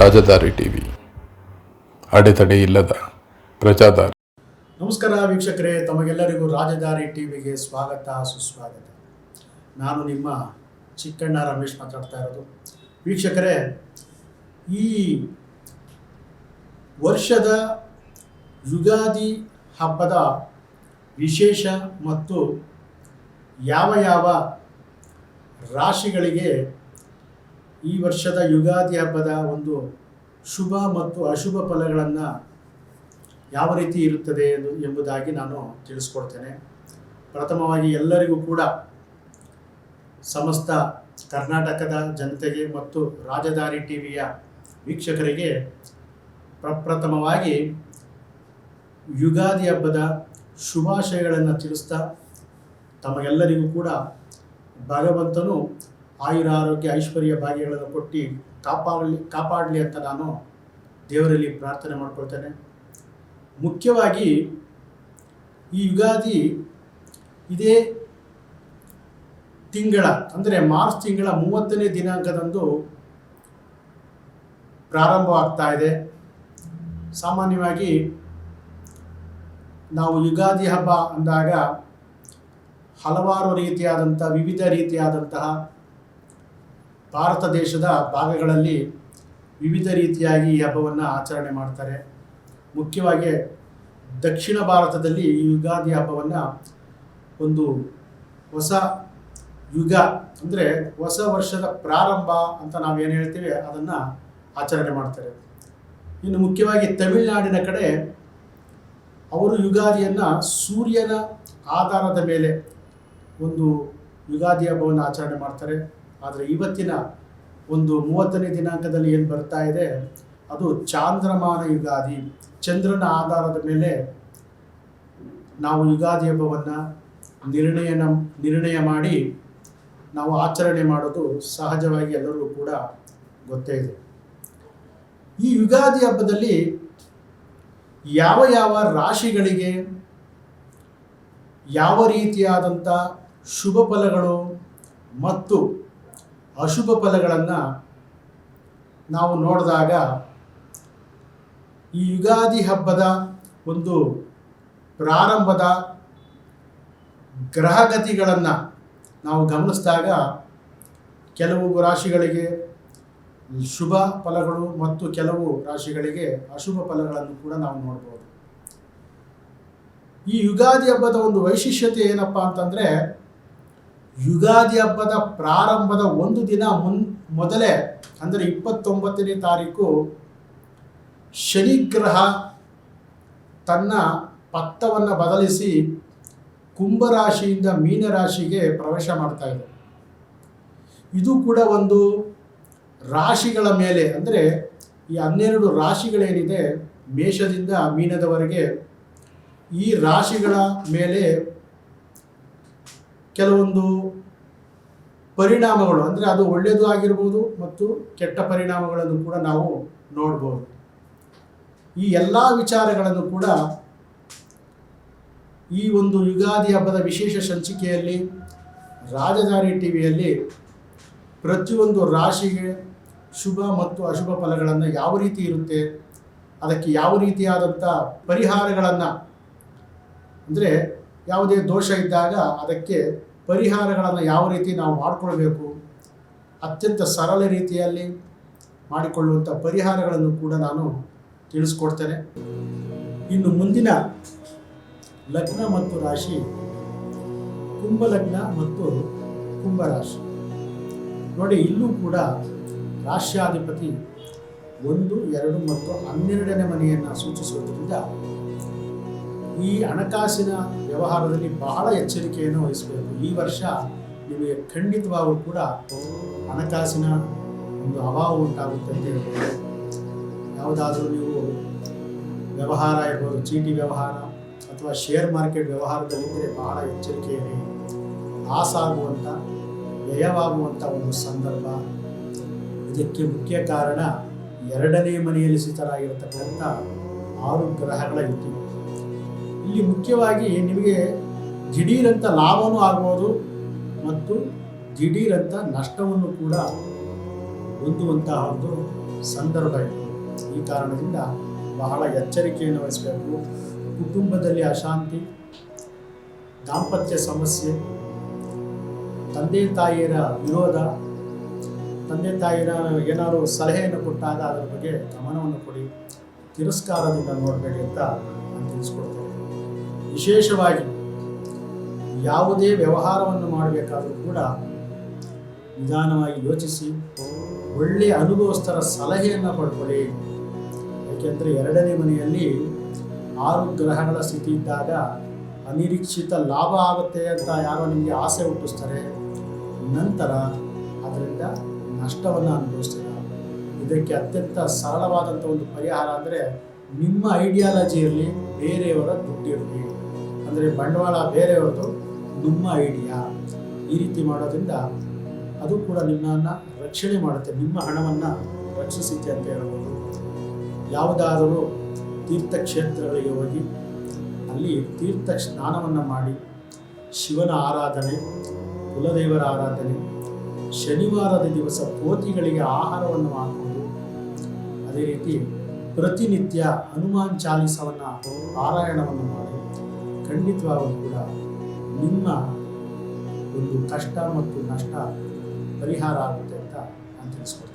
ರಾಜದಾರಿ TV, ಅಡೆತಡೆ ಇಲ್ಲದ ಪ್ರಜಾದಾರಿ. ನಮಸ್ಕಾರ ವೀಕ್ಷಕರೇ, ತಮಗೆಲ್ಲರಿಗೂ ರಾಜದಾರಿ ಟಿವಿಗೆ ಸ್ವಾಗತ ಸುಸ್ವಾಗತ. ನಾನು ನಿಮ್ಮ ಚಿಕ್ಕಣ್ಣ ರಮೇಶ್ ಮಾತಾಡ್ತಾ ಇರೋದು. ವೀಕ್ಷಕರೇ, ಈ ವರ್ಷದ ಯುಗಾದಿ ಹಬ್ಬದ ವಿಶೇಷ ಮತ್ತು ಯಾವ ರಾಶಿಗಳಿಗೆ ಈ ವರ್ಷದ ಯುಗಾದಿ ಹಬ್ಬದ ಒಂದು ಶುಭ ಮತ್ತು ಅಶುಭ ಫಲಗಳನ್ನು ಯಾವ ರೀತಿ ಇರುತ್ತದೆ ಎಂಬುದಾಗಿ ನಾನು ತಿಳಿಸ್ಕೊಡ್ತೇನೆ. ಪ್ರಥಮವಾಗಿ ಎಲ್ಲರಿಗೂ ಕೂಡ ಸಮಸ್ತ ಕರ್ನಾಟಕದ ಜನತೆಗೆ ಮತ್ತು ರಾಜದಾರಿ ಟಿವಿಯ ವೀಕ್ಷಕರಿಗೆ ಪ್ರಪ್ರಥಮವಾಗಿ ಯುಗಾದಿ ಹಬ್ಬದ ಶುಭಾಶಯಗಳನ್ನು ತಿಳಿಸ್ತಾ, ತಮಗೆಲ್ಲರಿಗೂ ಕೂಡ ಭಗವಂತನು ಆಯುರ ಆರೋಗ್ಯ ಐಶ್ವರ್ಯ ಭಾಗ್ಯಗಳನ್ನು ಕೊಟ್ಟು ಕಾಪಾಡಲಿ ಅಂತ ನಾನು ದೇವರಲ್ಲಿ ಪ್ರಾರ್ಥನೆ ಮಾಡ್ಕೊಳ್ತೇನೆ. ಮುಖ್ಯವಾಗಿ ಈ ಯುಗಾದಿ ಇದೇ ತಿಂಗಳ ಅಂದರೆ ಮಾರ್ಚ್ ತಿಂಗಳ 30ನೇ ದಿನಾಂಕದಂದು ಪ್ರಾರಂಭವಾಗ್ತಾ ಇದೆ. ಸಾಮಾನ್ಯವಾಗಿ ನಾವು ಯುಗಾದಿ ಹಬ್ಬ ಅಂದಾಗ ಹಲವಾರು ವಿವಿಧ ರೀತಿಯಾದಂತಹ ಭಾರತ ದೇಶದ ಭಾಗಗಳಲ್ಲಿ ವಿವಿಧ ರೀತಿಯಾಗಿ ಈ ಹಬ್ಬವನ್ನು ಆಚರಣೆ ಮಾಡ್ತಾರೆ. ಮುಖ್ಯವಾಗಿ ದಕ್ಷಿಣ ಭಾರತದಲ್ಲಿ ಈ ಯುಗಾದಿ ಹಬ್ಬವನ್ನು ಒಂದು ಹೊಸ ಯುಗ ಅಂದರೆ ಹೊಸ ವರ್ಷದ ಪ್ರಾರಂಭ ಅಂತ ನಾವೇನು ಹೇಳ್ತೀವಿ ಅದನ್ನು ಆಚರಣೆ ಮಾಡ್ತಾರೆ. ಇನ್ನು ಮುಖ್ಯವಾಗಿ ತಮಿಳುನಾಡಿನ ಕಡೆ ಅವರು ಯುಗಾದಿಯನ್ನು ಸೂರ್ಯನ ಆಧಾರದ ಮೇಲೆ ಒಂದು ಯುಗಾದಿ ಹಬ್ಬವನ್ನು ಆಚರಣೆ ಮಾಡ್ತಾರೆ. ಆದರೆ ಇವತ್ತಿನ ಒಂದು 30ನೇ ದಿನಾಂಕದಲ್ಲಿ ಏನು ಬರ್ತಾ ಇದೆ ಅದು ಚಾಂದ್ರಮಾನ ಯುಗಾದಿ, ಚಂದ್ರನ ಆಧಾರದ ಮೇಲೆ ನಾವು ಯುಗಾದಿ ಹಬ್ಬವನ್ನು ನಿರ್ಣಯ ಮಾಡಿ ನಾವು ಆಚರಣೆ ಮಾಡೋದು ಸಹಜವಾಗಿ ಎಲ್ಲರಿಗೂ ಕೂಡ ಗೊತ್ತೇ ಇದೆ. ಈ ಯುಗಾದಿ ಹಬ್ಬದಲ್ಲಿ ಯಾವ ರಾಶಿಗಳಿಗೆ ಯಾವ ರೀತಿಯಾದಂಥ ಶುಭ ಫಲಗಳು ಮತ್ತು ಅಶುಭ ಫಲಗಳನ್ನು ನಾವು ನೋಡಿದಾಗ ಈ ಯುಗಾದಿ ಹಬ್ಬದ ಒಂದು ಪ್ರಾರಂಭದ ಗ್ರಹಗತಿಗಳನ್ನು ನಾವು ಗಮನಿಸಿದಾಗ ಕೆಲವು ರಾಶಿಗಳಿಗೆ ಶುಭ ಫಲಗಳು ಮತ್ತು ಕೆಲವು ರಾಶಿಗಳಿಗೆ ಅಶುಭ ಫಲಗಳನ್ನು ಕೂಡ ನಾವು ನೋಡ್ಬೋದು. ಈ ಯುಗಾದಿ ಹಬ್ಬದ ಒಂದು ವೈಶಿಷ್ಟ್ಯತೆ ಏನಪ್ಪ ಅಂತಂದರೆ, ಯುಗಾದಿ ಹಬ್ಬದ ಪ್ರಾರಂಭದ ಒಂದು ದಿನ ಮೊದಲೇ ಅಂದರೆ 29ನೇ ತಾರೀಕು ಶನಿಗ್ರಹ ತನ್ನ ಪಥವನ್ನು ಬದಲಿಸಿ ಕುಂಭರಾಶಿಯಿಂದ ಮೀನರಾಶಿಗೆ ಪ್ರವೇಶ ಮಾಡ್ತಾ ಇದೆ. ಇದು ಕೂಡ ಒಂದು ರಾಶಿಗಳ ಮೇಲೆ ಅಂದರೆ ಈ 12 ರಾಶಿಗಳೇನಿದೆ ಮೇಷದಿಂದ ಮೀನದವರೆಗೆ ಈ ರಾಶಿಗಳ ಮೇಲೆ ಕೆಲವೊಂದು ಪರಿಣಾಮಗಳು ಅಂದರೆ ಅದು ಒಳ್ಳೆಯದು ಆಗಿರ್ಬೋದು ಮತ್ತು ಕೆಟ್ಟ ಪರಿಣಾಮಗಳನ್ನು ಕೂಡ ನಾವು ನೋಡ್ಬೋದು. ಈ ಎಲ್ಲ ವಿಚಾರಗಳನ್ನು ಕೂಡ ಈ ಒಂದು ಯುಗಾದಿ ಹಬ್ಬದ ವಿಶೇಷ ಸಂಚಿಕೆಯಲ್ಲಿ ರಾಜದಾರಿ ಟಿವಿಯಲ್ಲಿ ಪ್ರತಿಯೊಂದು ರಾಶಿಗೆ ಶುಭ ಮತ್ತು ಅಶುಭ ಫಲಗಳನ್ನು ಯಾವ ರೀತಿ ಇರುತ್ತೆ, ಅದಕ್ಕೆ ಯಾವ ರೀತಿಯಾದಂಥ ಪರಿಹಾರಗಳನ್ನು ಅಂದರೆ ಯಾವುದೇ ದೋಷ ಇದ್ದಾಗ ಅದಕ್ಕೆ ಪರಿಹಾರಗಳನ್ನು ಯಾವ ರೀತಿ ನಾವು ಮಾಡಿಕೊಳ್ಬೇಕು, ಅತ್ಯಂತ ಸರಳ ರೀತಿಯಲ್ಲಿ ಮಾಡಿಕೊಳ್ಳುವಂಥ ಪರಿಹಾರಗಳನ್ನು ಕೂಡ ನಾನು ತಿಳಿಸ್ಕೊಡ್ತೇನೆ. ಇನ್ನು ಮುಂದಿನ ಲಗ್ನ ಮತ್ತು ರಾಶಿ ಕುಂಭಲಗ್ನ ಮತ್ತು ಕುಂಭರಾಶಿ ನೋಡಿ. ಇಲ್ಲೂ ಕೂಡ ರಾಶ್ಯಾಧಿಪತಿ 1, 2 ಮತ್ತು 12ನೇ ಮನೆಯನ್ನು ಸೂಚಿಸುವುದರಿಂದ ಈ ಹಣಕಾಸಿನ ವ್ಯವಹಾರದಲ್ಲಿ ಬಹಳ ಎಚ್ಚರಿಕೆಯನ್ನು ವಹಿಸಬೇಕು. ಈ ವರ್ಷ ನಿಮಗೆ ಖಂಡಿತವಾಗೂ ಕೂಡ ಹಣಕಾಸಿನ ಒಂದು ಅಭಾವ ಉಂಟಾಗುತ್ತೆ ಅಂತ ಹೇಳ್ಬೋದು. ಯಾವುದಾದ್ರೂ ನೀವು ವ್ಯವಹಾರ ಇರ್ಬೋದು, ಚೀಟಿ ವ್ಯವಹಾರ ಅಥವಾ ಶೇರ್ ಮಾರ್ಕೆಟ್ ವ್ಯವಹಾರದಲ್ಲಿದ್ದರೆ ಬಹಳ ಎಚ್ಚರಿಕೆಯಲ್ಲಿ ಲಾಸ್ ಆಗುವಂಥ ವ್ಯಯವಾಗುವಂಥ ಒಂದು ಸಂದರ್ಭ. ಇದಕ್ಕೆ ಮುಖ್ಯ ಕಾರಣ 2ನೇ ಮನೆಯಲ್ಲಿ ಸ್ಥಿತರಾಗಿರತಕ್ಕಂಥ 6 ಗ್ರಹಗಳ ಯುತಿ. ಇಲ್ಲಿ ಮುಖ್ಯವಾಗಿ ನಿಮಗೆ ದಿಢೀರಂತ ಲಾಭವೂ ಆಗ್ಬೋದು ಮತ್ತು ದಿಢೀರಂತ ನಷ್ಟವನ್ನು ಕೂಡ ಹೊಂದುವಂತಹ ಒಂದು ಸಂದರ್ಭ ಇದು. ಈ ಕಾರಣದಿಂದ ಬಹಳ ಎಚ್ಚರಿಕೆಯನ್ನು ವಹಿಸಬೇಕು. ಕುಟುಂಬದಲ್ಲಿ ಅಶಾಂತಿ, ದಾಂಪತ್ಯ ಸಮಸ್ಯೆ, ತಂದೆ ತಾಯಿಯರ ವಿರೋಧ, ತಂದೆ ತಾಯಿನ ಏನಾದರೂ ಸಲಹೆಯನ್ನು ಕೊಟ್ಟಾಗ ಅದರ ಬಗ್ಗೆ ಗಮನವನ್ನು ಕೊಡಿ, ತಿರಸ್ಕಾರದಿಂದ ನೋಡಬೇಡಿ ಅಂತ ನಾನು ತಿಳಿಸ್ಕೊಡ್ತೇನೆ. ವಿಶೇಷವಾಗಿ ಯಾವುದೇ ವ್ಯವಹಾರವನ್ನು ಮಾಡಬೇಕಾದರೂ ಕೂಡ ನಿಧಾನವಾಗಿ ಯೋಚಿಸಿ ಒಳ್ಳೆಯ ಅನುಭವಸ್ಥರ ಸಲಹೆಯನ್ನು ಪಡ್ಕೊಳ್ಳಿ. ಏಕೆಂದರೆ 2ನೇ ಮನೆಯಲ್ಲಿ 6 ಗ್ರಹಗಳ ಸ್ಥಿತಿ ಇದ್ದಾಗ ಅನಿರೀಕ್ಷಿತ ಲಾಭ ಆಗುತ್ತೆ ಅಂತ ಯಾರೋ ನಿಮಗೆ ಆಸೆ ಹುಟ್ಟಿಸ್ತಾರೆ, ನಂತರ ಅದರಿಂದ ನಷ್ಟವನ್ನು ಅನುಭವಿಸ್ತೀರ. ಇದಕ್ಕೆ ಅತ್ಯಂತ ಸರಳವಾದಂಥ ಒಂದು ಪರಿಹಾರ ಅಂದರೆ ನಿಮ್ಮ ಐಡಿಯಾಲಜಿ ಇರಲಿ, ಬೇರೆಯವರ ದುಡ್ಡಿರಲಿ. ಅಂದರೆ ಬಂಡವಾಳ ಬೇರೆಯವ್ರದ್ದು, ನಿಮ್ಮ ಐಡಿಯಾ. ಈ ರೀತಿ ಮಾಡೋದ್ರಿಂದ ಅದು ಕೂಡ ನಿಮ್ಮನ್ನು ರಕ್ಷಣೆ ಮಾಡುತ್ತೆ, ನಿಮ್ಮ ಹಣವನ್ನು ರಕ್ಷಿಸುತ್ತೆ ಅಂತ ಹೇಳ್ಬೋದು. ಯಾವುದಾದರೂ ತೀರ್ಥಕ್ಷೇತ್ರಗಳಿಗೆ ಹೋಗಿ ಅಲ್ಲಿ ತೀರ್ಥ ಸ್ನಾನವನ್ನು ಮಾಡಿ, ಶಿವನ ಆರಾಧನೆ, ಕುಲದೇವರ ಆರಾಧನೆ, ಶನಿವಾರದ ದಿವಸ ಕೋತಿಗಳಿಗೆ ಆಹಾರವನ್ನು ಹಾಕುವುದು, ಅದೇ ರೀತಿ ಪ್ರತಿನಿತ್ಯ ಹನುಮಾನ್ ಚಾಲೀಸವನ್ನು ಪಾರಾಯಣವನ್ನು ಮಾಡಿ, ಖಂಡಿತವಾಗಲೂ ಕೂಡ ನಿಮ್ಮ ಒಂದು ಕಷ್ಟ ಮತ್ತು ನಷ್ಟ ಪರಿಹಾರ ಆಗುತ್ತೆ ಅಂತ ನಾನು ತಿಳಿಸ್ಕೊಡ್ತೀನಿ.